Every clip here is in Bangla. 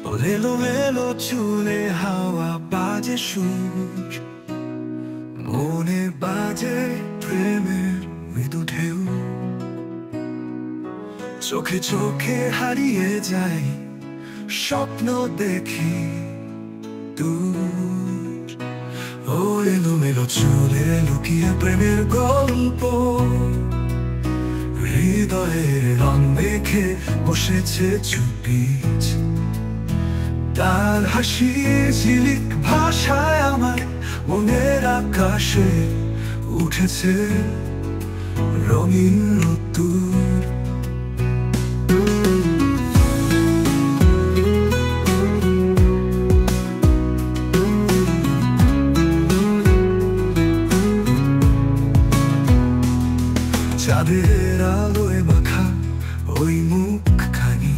ওর এলোমেলো চুলে হাওয়া বাজে সুর, মনে বাজে প্রেমের মৃদু ঢেউ। চোখে চোখে হারিয়ে যায়, স্বপ্ন দেখি দূর। ও এলোমেলো চুলে লুকিয়ে প্রেমের গল্প, হৃদয়ে রং মেখে বসেছে চুপি। তার হাসির ঝিলিক ভাষায় আমার মনের আকাশে উঠেছে রঙিন রোদ্দুর। চাঁদের আলোয় মাখা ওই মুখখানি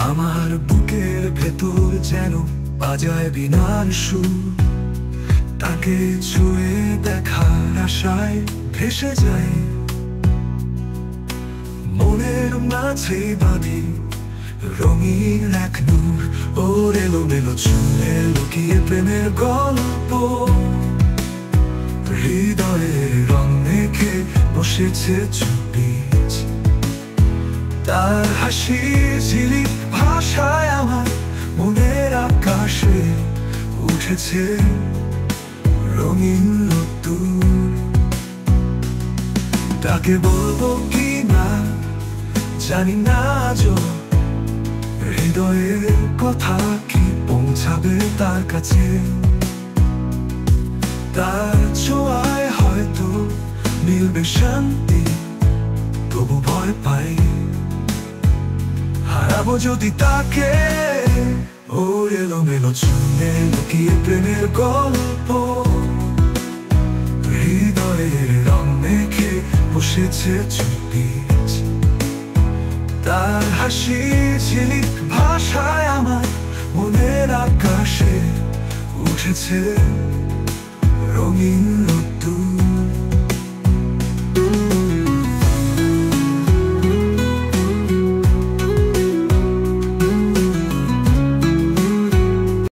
আমার বুকের ভেতর যেন বাজায় বীণার সুর। তাকে ছুঁয়ে দেখার আশায় ভেসে যায়, মনের মাঝে বাঁধি রঙিন এক নূর। ওর এলোমেলো চুলে লুকিয়ে প্রেমের গল্প, হৃদয়ে রং মেখে বসেছে চুপি। তার হাসির ঝিলিক ভাষায় আমার মনের আকাশে উঠেছে রঙিন রোদ্দুর। তাকে বলবো কি না জানি না, আজও হৃদয়ের কথা কি পৌঁছাবে তার কাছে। তার ছোঁয়ায় হয়তো মিলবে শান্তি, তবু ভয় পাই হারাবো যদি তাকে। ওর এলোমেলো চুলে লুকিয়ে প্রেমের গল্প, হৃদয়ের রং মেখে বসেছে চুপি। তার হাসির ঝিলিক ভাষায় আমার মনের আকাশে উঠেছে রঙিন